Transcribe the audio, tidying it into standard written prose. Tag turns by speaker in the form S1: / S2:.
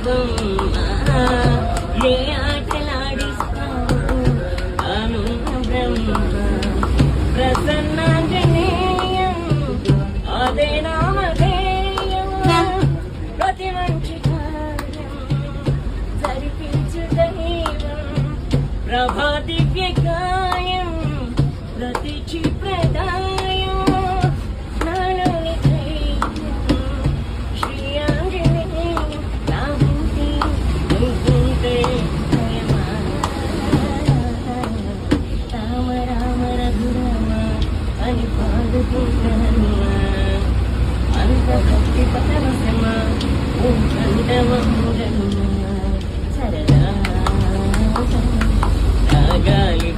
S1: బొమ్మ ఏ ఆటలాడిస్తావు అనున్న బ్రహ్మ ప్రసన్నాంజనేయం అదే నామధేయం ప్రతి మంచి కార్యం జరిపించు దైవం ప్రభా దివ్యకాయం ప్రతి క్షిప్రదాయం నాలోని ధైర్యం శ్రీ ఆంజనేయం నా బుద్ధి నువ్వుంటే భయమా రామ రామ రఘురామ అని పాడుకుంటానుమా అంత భక్తి పరవశమా ఓ కంఠమంగళమా సరదా రాగాలి